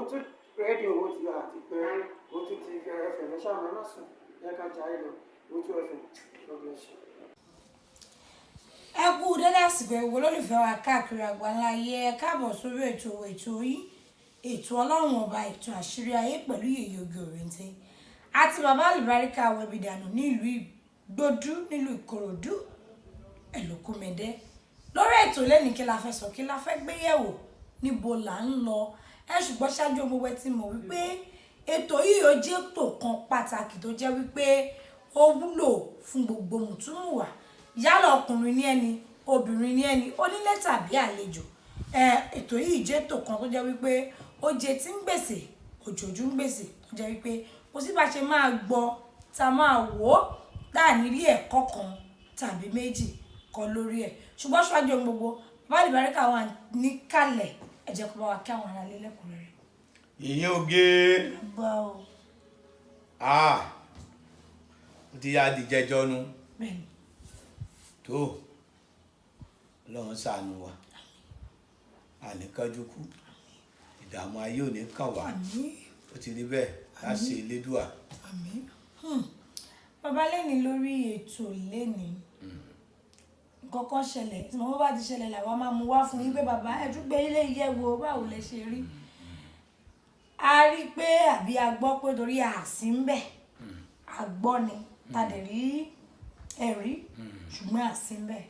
òun tún rédíò owó ti àti pé òun tún ti ẹfẹ̀ lẹ́sà mẹ́mọ́ sùn yẹ ká jà ìlọ òun tún ẹfẹ̀ lọ́gbọ̀n ṣe. Ẹ kú dédé àsìkò ìwò lólùfẹ́ wa káàkiri àgbáńlá ayé ẹ káàbọ̀ sórí ètò yìí ètò Ọlọ́run Ọba ètò àṣírí ayé pẹ̀lú yèyé oge òrèǹtẹ àti bàbá Alubarika wẹ̀bìdànù ní ìlú Ìgbódú nílùú Ìkòròdú ẹ̀lòkúmẹdẹ lórí ètò lẹ́ni kí la fẹ́ sọ kí la fẹ́ gbé yẹ̀wò níbo là ń lọ ẹ ṣùgbọ́n ṣáájú gbogbo ẹ ti mọ̀ wípé ètò yìí ó jẹ́ ètò kan pàtàkì tó jẹ́ wípé ó wúlò fún gbogbo mùtúmùwà yálà ọkùnrin ní ẹni obìnrin ní ẹni onílé tàbí àlejò ètò yìí jẹ́ ètò kan tó jẹ́ wípé ó jẹ́ tí ń gbèsè òjòjú ń gbèsè tó jẹ́ wípé kò sí bá ṣe máa gbọ́ tá máa wò ó dáà nílé ẹ̀kọ́ kan tàbí méjì kan lórí ẹ̀ ṣùgbọ́n ṣáájú gbogbo bàbá Alubarika wà níkàlẹ̀ ẹ jẹ́ kó bá wa kí àwọn ará ilé lẹ́kùnrẹ́rẹ́. Yèyé oge ó ti yá di jẹjọ nu tó Ọlọ́run ṣàánú wa àníkánjú kú ìdààmú ayé ò ní kàn wá ó ti rí bẹ́ẹ̀ láṣẹ Elédùà. Bàbá lẹ́ni lórí ètò lẹ́ni kọ́kọ́ ṣẹlẹ̀ tí mo bá ti ṣẹlẹ̀ làwọn máa mú wá fún yín pé bàbá ẹ tún gbé ilé ìyẹ̀wò báwo lẹ ṣe rí a rí pé àbí a gbọ́ pé torí àsí ń bẹ̀ a gbọ́ ni ta dẹ̀ rí ẹ̀rí ṣùgbọ́n àsí ń bẹ̀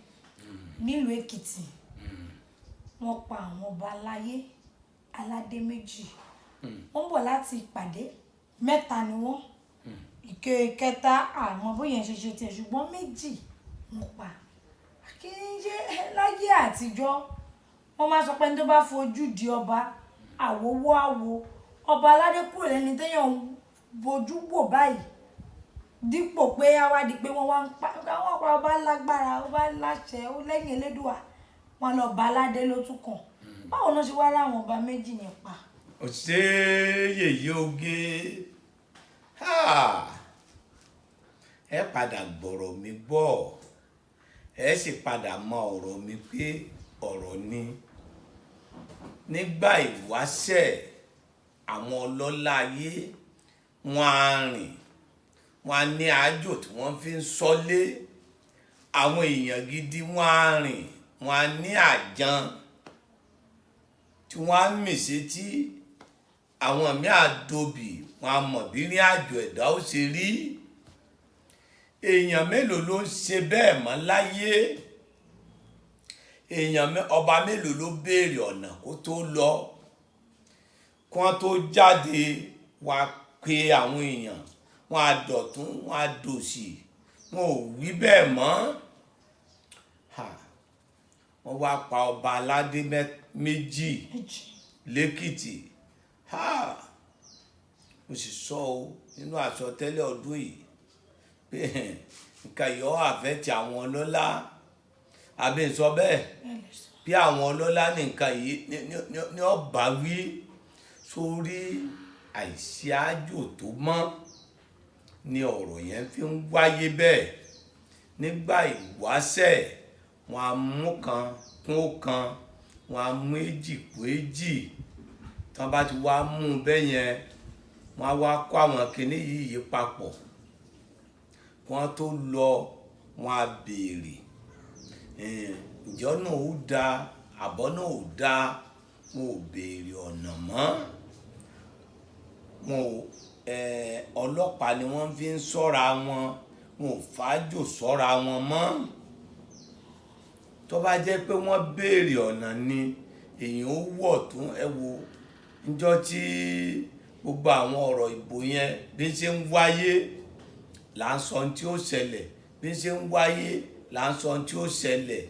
nílùú Èkìtì wọ́n pa àwọn ọba àlàyé aládé méjì wọ́n bọ̀ láti ìpàdé mẹ́ta ni wọ́n ìkẹta àwọn bóyá ṣe ṣe tiẹ̀ ṣùgbọ́n méjì wọ́n pa kí n ṣe láyé àtijọ́ wọ́n máa sọ pé ní tó bá fojú di ọba àwòwò àwò ọba aládé kúrò lẹ́ni téèyàn bojú wò báyìí dípò pé àwa di pé wọ́n wá ń pa àwọn ọ̀pá ọba lágbára ọba láṣẹ ó lẹ́yìn Elédùà wọn lọ bá aládé ló tún kàn báwo ló ṣe wá láwọn ọba méjì yẹn pa. ó ṣe yèyé oge ẹ padà gbọ́rọ̀ mi gbọ́ ẹ sì padà mọ ọ̀rọ̀ mi pé ọ̀rọ̀ ni nígbà ìwáṣẹ̀ àwọn ọlọ́lá ayé wọn á rìn wọn á ní àjò tí wọ́n fi ń sọ́lé àwọn èèyàn gidi wọn á rìn wọn á ní àjàn tí wọ́n á mì sétí àwọn míì àdòbì wọn á mọ̀ bí ní àjò ẹ̀dá ó ṣe rí èèyàn mélòó ló ń ṣe bẹ́ẹ̀ mọ́ láyé ọba mélòó ló béèrè ọ̀nà kó tó lọ kí wọ́n tó jáde wá pé àwọn èèyàn wọn á dọ̀tún wọn á dòsì wọn ò wí bẹ́ẹ̀ mọ́ wọ́n wá pa ọba aládé méjì lẹ́kìtì mo sì sọ ọ́ nínú àsọtẹ́lẹ̀ ọdún yìí pé nǹkan yọ àfẹ́tì àwọn ọlọ́lá àbí sọ bẹ́ẹ̀ bí àwọn ọlọ́lá ní nǹkan yìí ní ọba wí sórí àìsí àjò tó mọ́ ni ọ̀rọ̀ yẹn fi ń wáyé bẹ́ẹ̀ nígbà ìwáṣẹ̀ wọn á mú kan kún ó kan wọn á mú èjì kún èjì tí wọ́n bá ti wá mú un bẹ́ẹ̀ yẹn wọ́n á wá kó àwọn kinní yìí papọ̀ wọ́n tó lọ wọ́n á béèrè ǹjọ́ náà ó da àbọ̀ náà ó da wọn ò béèrè ọ̀nà mọ́ wọn ò ọlọ́pàá ni wọ́n fi ń ṣọ́ra wọn ò fàájò ṣọ́ra wọn mọ́ tó bá jẹ́ pé wọ́n béèrè ọ̀nà ni èèyàn ó wọ̀ tún ẹ wo níjọ́ tí gbogbo àwọn ọ̀rọ̀ ìbò yẹn bí ṣe ń wáyé là ń sọ tí ó ṣẹlẹ̀ bí ṣe ń wáyé là ń sọ tí ó ṣẹlẹ̀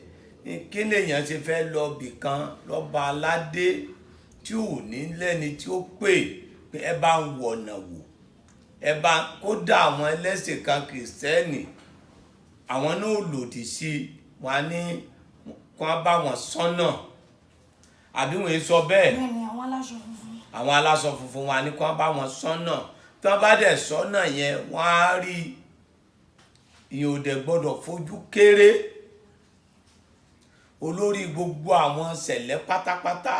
kí lèèyàn ṣe fẹ́ lọ bìkan lọ́ba aládé tí ò ní lẹ́ni tí ó pè pé ẹ bá ń wọ̀nà wò ẹ bá kódà àwọn ẹlẹ́sìn kan kìrìsìtẹ́nì àwọn náà lòdì sí wọn ní kí wọ́n bá wọn sọ́nà àbí wọ́n sọ bẹ́ẹ̀ àwọn aláṣọ funfun wọn ní kí wọ́n bá wọn sọ́nà tí wọ́n bá dẹ̀ sọ́nà yẹn wọ́n á rí ìyẹn ò dẹ̀ gbọ́dọ̀ fojú kéré olórí gbogbo àwọn ṣẹlẹ̀ pátápátá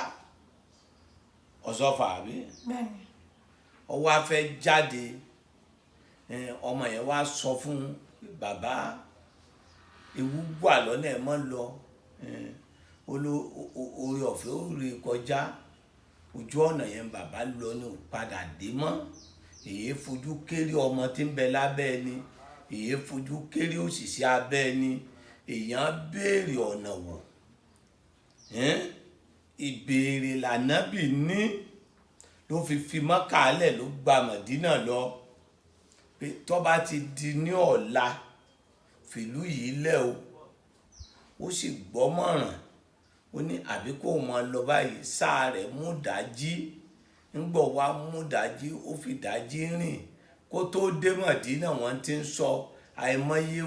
ọ̀sọ́fà àbí bẹ́ẹ̀ni. ó wá fẹ́ jáde ọmọ yẹn wá sọ fún bàbá ewu wà lọ́nà ẹ̀ mọ́ lọ orí ọ̀fẹ́ ó rí kọjá ojú ọ̀nà yẹn bàbá lọ ní padà dé mọ́ èyí fojú kéré ọmọ tí ń bẹ lábẹ́ ẹni èyí fojú kéré òṣìṣẹ́ abẹ́ ẹni èèyàn béèrè ọ̀nà wò ìbéèrè lànábì ní ló fi Mákà lẹ̀ ló gba Mẹ̀dínà lọ pé tó bá ti di ní ọ̀la fìlú yìí lẹ̀ o ó sì gbọ́mọ̀ràn ó ní àbí kó máa lọ báyìí sáà rẹ̀ mú dájí ńgbọ̀ wá mú dájí ó fi dájí rìn kó tó dé Mẹ̀dínà wọ́n ti ń sọ àìmọye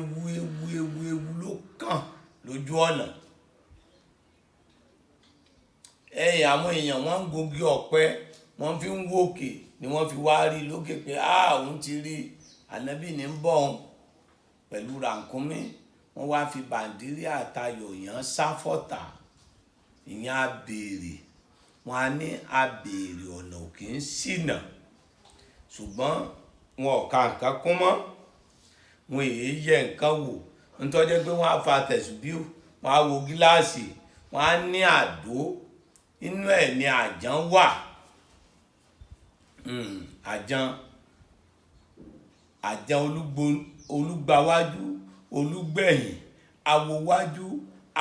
ewu ló kàn lójú ọ̀nà àwọn èèyàn wọ́n ń gogi ọ̀pẹ wọ́n fi ń wòkè ni wọ́n fi wá rí lókè pé òun ti rí ànábì ní ń bọ̀ òun pẹ̀lú ràkúnmí wọ́n wá fi bàǹdírí àtayọ̀ yàn sáfọ̀tà ìyẹn abèrè wọn á ní abèrè ọ̀nà òkè ń ṣìnà ṣùgbọ́n wọn ò ka nǹkan kún mọ́ wọn èyí yẹ nǹkan wò nítorí pé wọ́n á fa tẹ̀sùbíù wọ́n á wo gíláàsì wọ́n á ní àdó inú ẹ̀ ní àjàn wà àjàn olúgbàwájú olúgbẹ̀yìn awowájú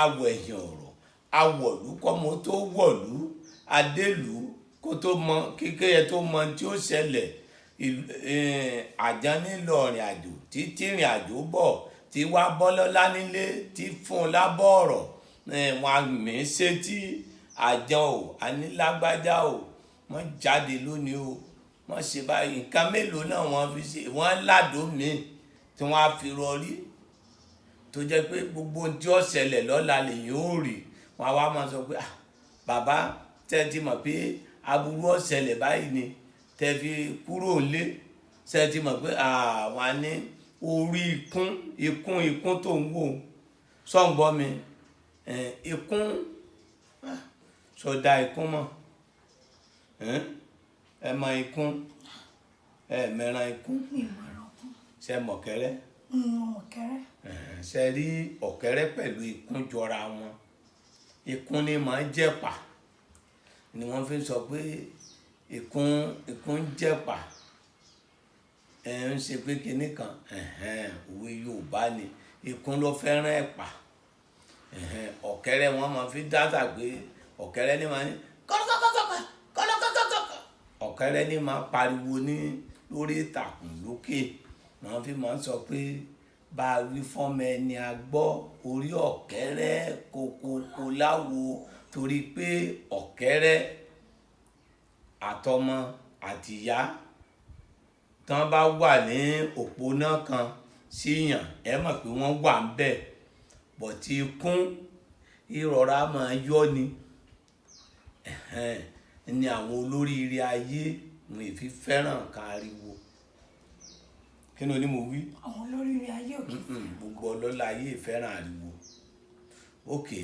awẹ̀yìn ọ̀rọ̀ awọ̀lú kọ́mọ tó wọ̀lú adélú kó tó mọ kékeré tó mọ tí ó ṣẹlẹ̀ àjàn nílò ìrìn àjò títí ìrìn àjò bọ̀ tí wàá bọ́ lọ́lá nílé tí fún un lábọ̀ ọ̀rọ̀ wọn àmì sétí àjàn o anílágbájá o wọ́n jáde lónìí o wọ́n ṣe báyìí nǹkan mélòó náà wọ́n fi ṣe wọ́n ládùn mí tí wọ́n á fi rọrí tó jẹ́ pé gbogbo ohun tí ó ṣẹlẹ̀ lọ́la lèyìn ó rí wọn á wá máa sọ pé bàbá tẹ́ ti mọ̀ pé aburú ó ṣẹlẹ̀ báyìí ni tẹ́ fi kúrò lé tẹ́ ti mọ̀ pé àwọn á ní orí ikún tó ń wò sọ́ǹgbọ́ mi ikún sọdá ikún mọ̀ ẹ mọ ikún mẹ́ran ikún ṣe mọ̀kẹ́rẹ́ ṣe rí ọ̀kẹ́rẹ́ pẹ̀lú ikún jọra wọn ikún ni máa ń jẹ̀pà ni wọ́n fi sọ pé ikún jẹ̀pà ń ṣe pé kinní kan òwe Yorùbá ni ikún ló fẹ́ràn ẹ̀pà ọ̀kẹ́rẹ́ wọn máa fi dáta pé ọ̀kẹ́rẹ́ ni máa ní kọ́lọ́kọ́kọ́kọ́ ọ̀kẹ́rẹ́ ni máa pariwo ní lórí ìtàkùn lókè wọ́n fi máa ń sọ pé bá a wí fọ́mọ ẹni a gbọ́ orí ọ̀kẹ́rẹ́ kòkòkò láwo torí pé ọ̀kẹ́rẹ́ àtọmọ àtìyá tán bá wà ní òpónà kan síyàn ẹ mọ̀ pé wọ́n wà ń bẹ̀ bọ̀tí ikún ìrọ̀rá máa yọ ni àwọn olóríire ayé wọn èfi fẹ́ràn káriwo kí ni mo wí. àwọn olóríire ayé òkè gbogbo ọlọ́lá ayé ìfẹ́ràn ariwo òkè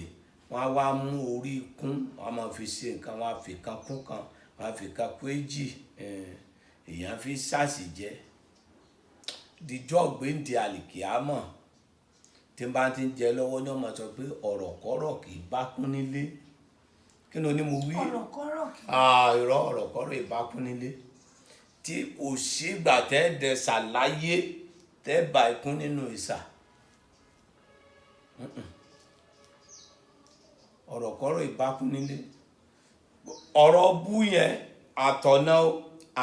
wọn á wá mú orí ikún wọn á máa fi ṣe nǹkan wọn á fi kan kún kan wọn á fi kan kún èjì èèyàn fi ṣáàṣì jẹ díjọ́ gbéǹde àlìkìámọ̀ tí n bá ti ń jẹ lọ́wọ́ ní ọmọ sọ pé ọ̀rọ̀kọ́rọ̀ kì í bá kún nílé kí ni mo wí. ọ̀rọ̀kọ́rọ̀ kì í. irọ́ ọ̀rọ̀kọ́rọ̀ ìbá kún nílé tí òṣìgbà tẹ́ dẹ̀sà láyé tẹ́ bá ikún nínú ìsà ọ̀rọ̀kọ́rọ̀ ìbá kún nílé ọ̀rọ̀ bú yẹn àtọ̀nà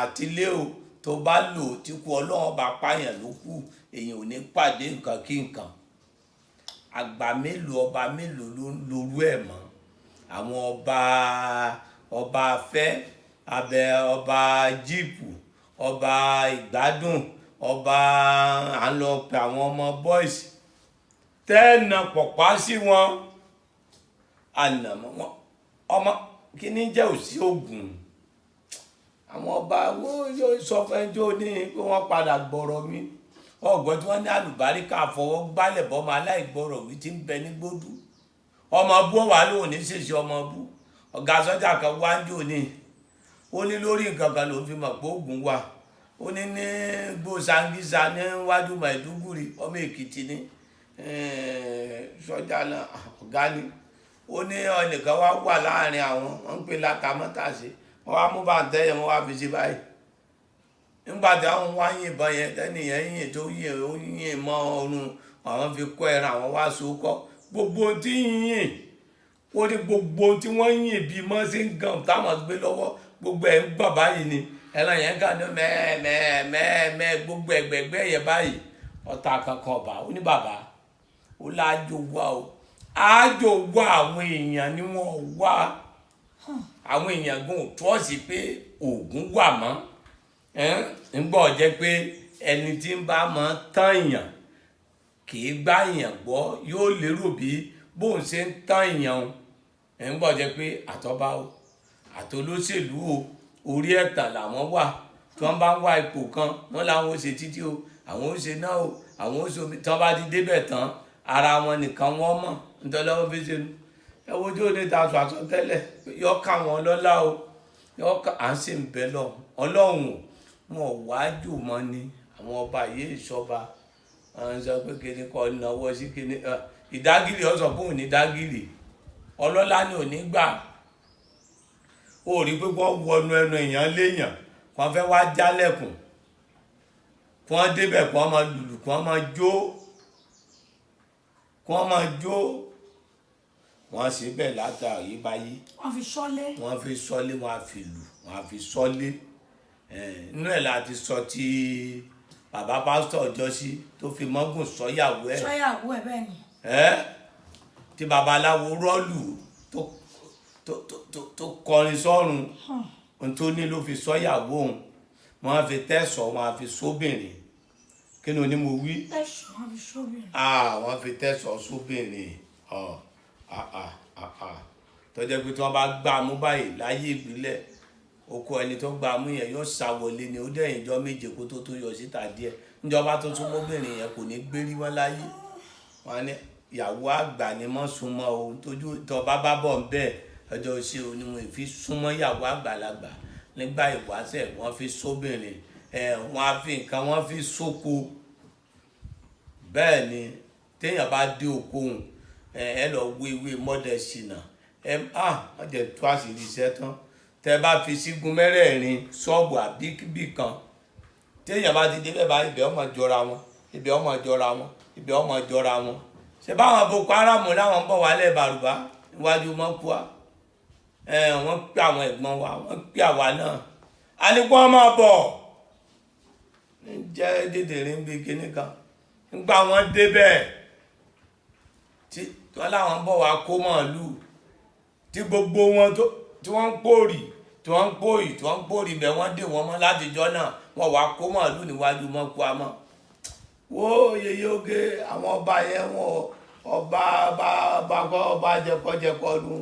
àtilé o tó bá lò tí kú Ọlọ́run bá pààyàn ló kù èèyàn ò ní pàdé nǹkan kí nǹkan àgbà mélòó ọba mélòó ló ń lorú ẹ̀ mọ́ àwọn ọba afẹ́ abẹ ọba jíìpù ọba ìgbádùn ọba à ń lọ pè àwọn ọmọ boys tẹ́ẹ̀nà pọ̀pá sí wọn ànàmọ́ wọn ọmọ kí ní jẹ́ òsì ògùn àwọn ọba wo yóò sọ fẹ́jọ́ ní pé wọ́n padà gbọ́rọ̀ mi ọgbọ́n tí wọ́n ní Alubarika fọwọ́ gbálẹ̀ bọ́mọ aláìgbọ́rọ̀ wí tí ń bẹ ní gbódú ọmọ bú wà lóhùn ní ṣèṣe ọmọ bú ọ̀gá sọ́jà kan wá ń jò ní ó ní lórí nǹkan kan ló fi mọ̀ pé oògùn wà. Ó ní gbòsangísà níwájú Maiduguri ọmọ Èkìtì ní sọ́jà náà ọ̀gá ni. Ó ní ẹnìkan wá wà láàrin àwọn wọ́n ń pè látamọ́tàṣe wọ́n wá mú bàǹtẹ́ yẹn wọ́n wá fi sí báyìí. Nígbà tí àwọn wá yìnbọn yẹn tẹ́nìyẹn yìn tó yìn mọ́ ọrùn àwọn fi kọ́ ẹran àwọn wá so kọ́ gbogbo tí yìn ó ní gbogbo tí wọ́n yìn bí mọ́ sí ń gan táwọn gbé lọ́wọ́ gbogbo ẹ̀ ń gbọ̀n báyìí ni ẹran yẹn kàn ní mẹ́ẹ̀mẹ́ẹ̀mẹ́ gbogbo ẹgbẹ̀gbẹ́ yẹn báyìí ọ̀tá kankan ọba ó ní bàbá ó láàjò wá o àjò wá àwọn èèyàn ni wọ́n wá àwọn èèyàn gan ò trọ́ọ̀sì pé oògùn wà mọ́ ń gbọ́ jẹ́ pé ẹni tí ń bá mọ́ tán èèyàn kì í gbá èèyàn gbọ́ yóò lérò bí bóun ṣe ń tán èèyàn ń gbọ́ jẹ́ pé àtọ́bá o àtolóṣèlú o orí ẹ̀tàn làwọn wà tí wọ́n bá ń wá ipò kan wọ́n láwọn ó ṣe títí o àwọn ó ṣe náà o àwọn ó ṣe omi tí wọ́n bá ti débẹ̀ tán ara wọn nìkan wọ́n mọ̀ nítorí wọ́n fi ṣe nu ẹ wojú òde ta sọ àsọtẹ́lẹ̀ yọ ká wọn lọ́lá o yọ ká à ń sì ń bẹ lọ ọlọ́run wọn wájú mọ́ ni àwọn ọba yìí ìṣọba àwọn sọ pé kíni kọ́ náwó sí kíni ìdágìrì ọ̀sán fún òní dágìrì ọlọ́lá ni òní gbà ó rí pé wọ́n wọnú ẹnu èèyàn léèyàn wọ́n fẹ́ wá jálẹ̀kùn kí wọ́n débẹ̀ kí wọ́n máa lùlù kí wọ́n máa jó kí wọ́n máa jó wọ́n sì bẹ̀ látàrí báyìí wọ́n fi sọ́lé wọ́n fi sọ́lé wọ́n á fi lù wọ́n á fi sọ́lé inú ẹ̀ láti sọ tí bàbá pásítọ̀ ọjọ́ sí tó fi mọ́gùn sọ́yàwó ẹ̀ bẹ́ẹ̀ ni tí babaláwo rọ́ọ̀lù tó kọrin sọ́run ohun tó ní ló fi sọ́yàwó òun wọ́n á fi tẹ̀sọ̀ wọ́n á fi sóbìnrin kí ni oní mo wí wọ́n fi tẹ̀sọ̀ sóbìnrin tó jẹ́ pé tí wọ́n bá gbá mú báyìí láyé ìbílẹ̀ oko ẹni tó gbá mú yẹn yóò ṣàwọlé ni ó dẹ̀yìn ìjọ méje kó tó yọ síta díẹ̀ níjọba tó tún mọ́bìnrin yẹn kò ní gbérí wọn láyé wọn ní ìyàwó àgbà ni mọ́ súnmọ́ o tójú tó bá bọ̀ ń bẹ́ẹ̀ ọjọ́ ṣe o ni wọ́n fi súnmọ́ ìyàwó àgbàlagbà nígbà ìwáṣẹ̀ wọ́n fi sóbìnrin wọ́n á fi nǹkan wọ́n fi sóko bẹ́ẹ̀ ni téèyàn bá dé oko òun ẹ lọ wéwé mọ́dẹ̀ ṣìnà wọ́n jẹ́ tó àṣírí iṣẹ́ tán tẹ́ bá fi sígun mẹ́rẹ̀ẹ̀rin ṣọ́ọ̀bù àbíkíbì kan téèyàn bá ti débẹ̀ bá ibẹ̀ ọmọ jọra wọn ibẹ̀ ọmọ jọra wọn ibẹ̀ ọmọ jọra wọn ṣe báwọn Boko Haram láwọn ń bọ̀ wálẹ̀ bàrùbá níwájú mọ́kúà wọ́n pè àwọn ẹ̀gbọ́n wa wọ́n pè àwa náà àníkún ọmọ bọ̀ jẹ́ dédèrè ń bí kíní kan nígbà wọ́n débẹ̀ tí wọ́n láwọn ń bọ̀ wá kó màálù tí gbogbo wọn tí wọ́n ń pòrì tí wọ́n ń pòrì tí wọ́n ń pòrì bẹ̀ wọ́n dè wọ́n mọ́ látijọ́ náà wọ́n wá kó màálù níwájú mọ́kúà mọ́ wo yeye oge àwọn ọba yẹn wọn ọba jẹkọjẹkọ nu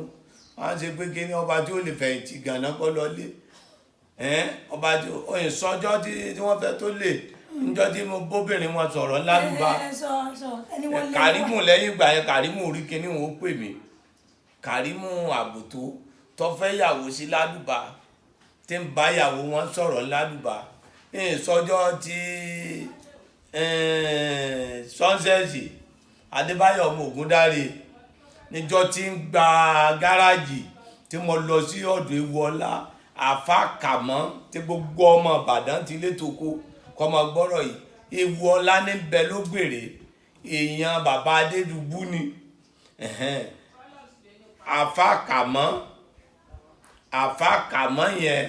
wọn ṣe pé kí ni ọba tí ó lè fẹ̀yìntì gànà kọ́ lọlé ọba tí oyin sọjọ́ tí wọ́n fẹ́ tó lè níjọ́ tí mo bóbìnrin wọn sọ̀rọ̀ lálùbá Kàrímù lẹ́yìn ìgbà yẹn Kàrímù orí kíní wọn ó pè mí Kàrímù àbùtó tó fẹ́ yàwó sí lálùbá tí ń bá yàwó wọn sọ̀rọ̀ lálùbá sọjọ́ tí sọ́nsẹ́ẹ̀sì Adébáyọ̀ ọmọ Ògúndáre níjọ́ tí ń gba gáràjì tí mo lọ sí ọ̀dọ̀ Ewuọlá àfàkàmọ́ tí gbogbo ọmọ Ìbàdàn ti létòkó kọ́ mọ gbọ́rọ̀ yìí Ewuọlá ní bẹ ló gbèrè èèyàn bàbá Adédùbú ni àfàkàmọ́ yẹn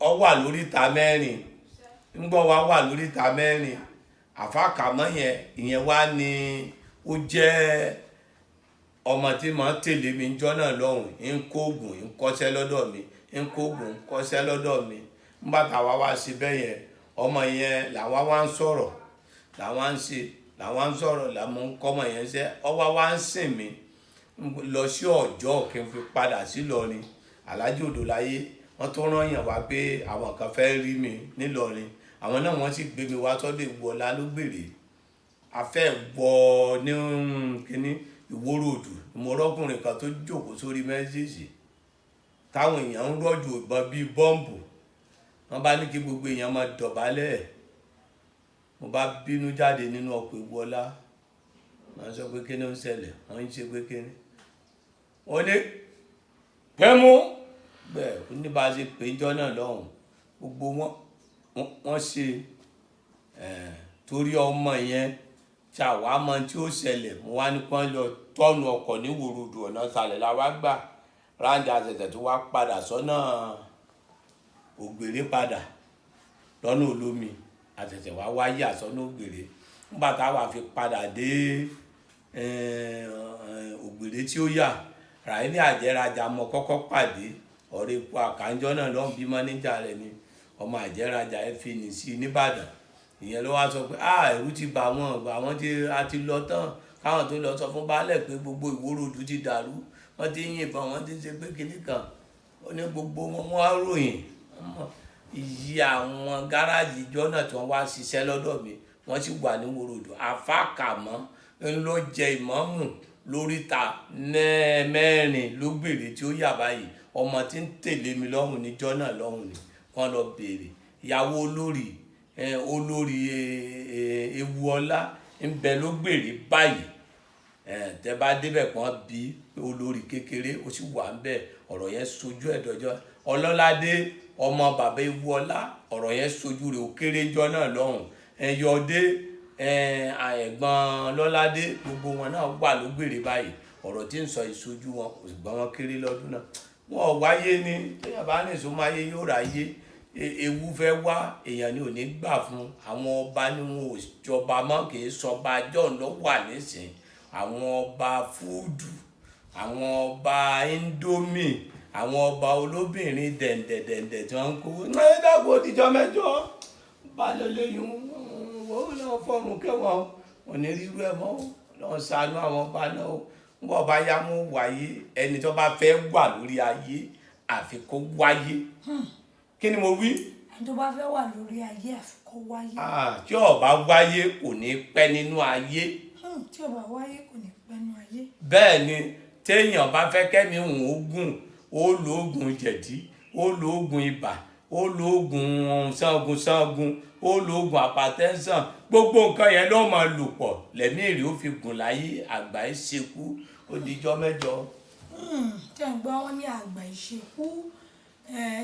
ọ wà lóríta mẹ́rin ń gbọ́ wà lóríta mẹ́rin àfàkàmọ́ yẹn ìyẹn wá ní ó jẹ́ ọmọ tí màá tẹ̀lé mi jọ́ náà lọ́hùn ń kó oògùn ń kọ́ṣẹ́ lọ́dọ̀ mi ń kó oògùn ń kọ́ṣẹ́ lọ́dọ̀ mi nígbà táwa wá sí bẹ́ẹ̀ yẹn ọmọ yẹn làwa wá ń sọ̀rọ̀ làwa ń ṣe làwa ń sọ̀rọ̀ làmú ń kọ́mọ yẹn ṣe ọwọ́ wá ń sìn mí lọ sí Ọ̀jọ́ kí n fi padà sí Ìlọrin Alhaji Odòláyé wọ́n tó rán yàn wá pé àwọn kan fẹ́ rí mi nílọrin àwọn náà wọ́n sì gbé mi wá sọ́dọ̀ Ìwọlá ló gbèrè afẹ́ wọ ní kínní Ìwóró Òdù ìmọ̀rọ́kùnrin kan tó jókòó sórí mẹ́sẹ̀sì táwọn èèyàn ń rọ̀jò ìbọn bíi bọ́ǹbù wọ́n bá ní kí gbogbo èèyàn máa dọ̀bálẹ̀ mo bá bínú jáde nínú ọkọ̀ ìwọlá wọ́n sọ pé kí ni ó ń ṣẹlẹ̀ wọ́n ń ṣe pé kí ni wọ́n ní pẹ́mú bẹ́ẹ̀ ó ní bá a ṣe pé ìjọ náà lọ́hùn gbogbo wọ́n ṣe torí ọmọ yẹn tí àwa mọ tí ó ṣẹlẹ̀ mo wá ní kán lọ tọ́nu ọkọ̀ ní wòròdù ọ̀nà sàlẹ̀ la wá gbà ráńdì àṣẹ̀ṣẹ̀ tó wá padà sọ́nà ògbèrè padà lọ́nà olómi àṣẹ̀ṣẹ̀ wá wáyé àsọ́nà ògbèrè nígbà táwa fi padà dé ògbèrè tí ó yà ràí ní àjẹrajà mọ kọ́kọ́ pàdé ọ̀rẹ́ epo àkànjọ́ náà lọ́n bí mọ́níjà rẹ̀ ni ọmọ àjẹrajà ẹ fi nì sí nìbàdàn ìyẹn ló wá sọ pé ẹ̀rù ti bà wọ́n àwọn tí a ti lọ tán káwọn tó lọ sọ fún baálẹ̀ pé gbogbo ìwórodù ti dàrú wọ́n ti ń yìnbọn wọ́n ti ń ṣe pé kinní kan ó ní gbogbo wọn wá ròyìn iye àwọn gáràjì ìjọ náà tí wọ́n wá ṣiṣẹ́ lọ́dọ̀ mi wọ́n sì wà ní wòrodù àfàkàmọ́ ń lọ jẹ ìmọ̀ọ́mù lóríta mẹ́rin ló gbèrè tí ó yà báyìí ọmọ tí ń tẹ̀lé mi lọ́hùn níjọ́ náà lọ́hùn ni wọ́n lọ béèrè ìyàwó olórí ewu ọlá ń bẹ ló gbèrè báyìí tẹ bá débẹ̀ kàn bí olórí kékeré ó sì wà ń bẹ ọ̀rọ̀ yẹn sojú ẹ̀ dọ́jọ́ ọlọ́ládé ọmọ bàbá ewu ọlá ọ̀rọ̀ yẹn sojú rẹ̀ ó kéré jọ náà lọ́hùn ẹ̀yọ́dé ẹ̀gbọ́n lọ́ládé gbogbo wọn náà wà ló gbèrè báyìí ọ̀rọ̀ tí ń sọ ìsojú wọn kò sì gbọ́ wọn kéré lọ́dún náà wọn ò wáyé ní téèyàn bá ní ìsúnmáyé yóò ráyé ewu fẹ́ wá èèyàn ni ò ní gbà fún àwọn ọba ni wọn ò jọba mọ́ kì í sọba john ló wà nísìn àwọn ọba fúdù àwọn ọba indomie àwọn ọba olóbìnrin dẹ̀ǹdẹ̀dẹ̀ǹdẹ̀ tí wọ́n ń kó ẹ dàgbò òdìjọ́ mẹ́jọ balẹ̀ lẹ́yìn wọ́n náà fọ́ọ̀rùn kẹwàá wọn ní rírú ẹ̀ mọ́ lọ́n ṣàánú àwọn ọba náà ń bọ̀ bá yá mú wáyé ẹni tó bá fẹ́ wà lórí ayé àfi kó wáyé kí ni mo wí. ẹni tó bá fẹ́ wà lórí ayé àfi kó wáyé. tí ó bá wáyé kò ní pẹ́ nínú ayé. tí ó bá wáyé kò ní pẹ́ nínú ayé. bẹ́ẹ̀ ni téèyàn bá fẹ́ kẹ́mi òun ogun ó lo oògùn jẹ̀dí ó lo oògùn ibà ó lo oògùn sangun ó lo oògùn àpàtẹ́sàn gbogbo nǹkan yẹn ló máa lò pọ̀ lẹ́mí èrè ó fi gùn láyé àgbà ìṣekú ó dijọ́ mẹ́jọ. tẹ̀ ń gbọ́ wọn ní àgbà ìṣekú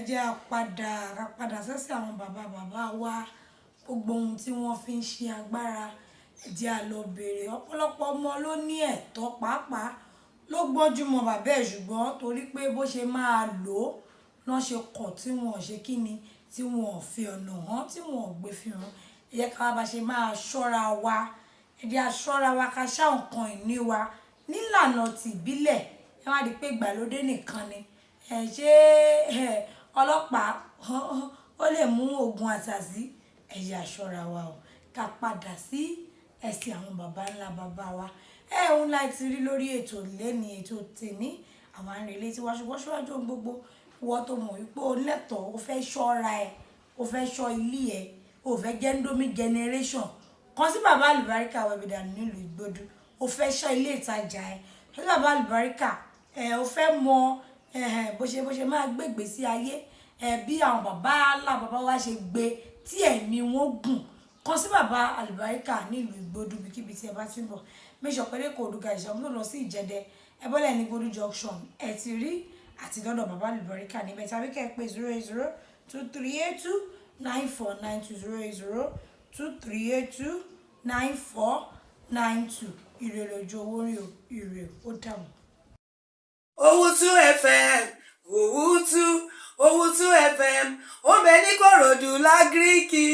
jẹ́ àpadà sẹ́sẹ̀ àwọn bàbá wa gbogbo ohun tí wọ́n fi ń ṣe agbára jẹ́ àlọ́ béèrè ọ̀pọ̀lọpọ̀ ọmọ ló ní ẹ̀tọ́ pàápàá ló gbọ́njúmọ́ bàbá ẹ̀ ṣùgbọ́n torí pé bó ṣe máa lò ó náà ṣe kọ̀ tí wọn ò ṣe kíni tí wọn ò fi ọ̀nà hàn tí wọn ò gbé fi hàn ẹ jẹ́ ká bá ṣe máa ṣọ́ra wa ẹ jẹ́ aṣọ́ra wa ká ṣá nǹkan ìní wa nílànà tìbílẹ̀ ẹ má di pé ìgbàlódé nìkan ni ṣé ọlọ́pàá ó lè mú oògùn àtàzí ẹ jẹ́ aṣọ́ra wa o ká padà sí ẹ̀sìn àwọn baba ńlá baba wa òun láti rí lórí ètò lẹ́ni ètò tèmi àwọn arìnrìn létí wá ṣùgbọ́n ṣíwájú gbogbo wọ́n tó mọ̀ wípé o lẹ́tọ̀ọ́ o fẹ́ ṣọ́ra ẹ̀ o fẹ́ ṣọ́ ilé ẹ̀ o fẹ́ jẹ́ ndomi generation kan sí bàbá Alubarika wẹ̀bìdà nílùú Ìgbòdú o fẹ́ ṣọ́ ilé ìtajà ẹ̀ ṣé bàbá Alubarika o fẹ́ mọ bó ṣe máa gbégbé sí ayé bí àwọn bàbá ńlá bàbá wa ṣe gbé tí ẹ̀mí wọn gùn kan sí bàbá Alubarika nílùú Ìgbòdú bíkíbi tí ẹ bá ti ń bọ̀ mẹ́sàn pẹ́lẹ́ kò dùgà ìṣàmúlò lọ sí Ìjẹ̀dẹ ẹ bọ́lẹ̀ ní Ìgbòdú junction ẹ ti rí àti dọ́dọ̀ bàbá Alubarika níbẹ̀ tàbí kẹ́ ẹ pé 08023829492 08023829492 ire lójú owó rí o ire ó dààmú. Owutu FM Owutu FM ó bẹ ní Kòròdú lágíríkì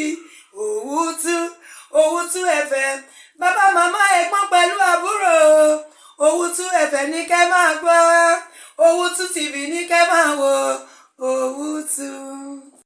Owutu FM bàbá màmá ẹ̀gbọ́n pẹ̀lú àbúrò Owutu FM ní kẹ́ máa gbọ́ Owutu TV ní kẹ́ máa wò Owutu.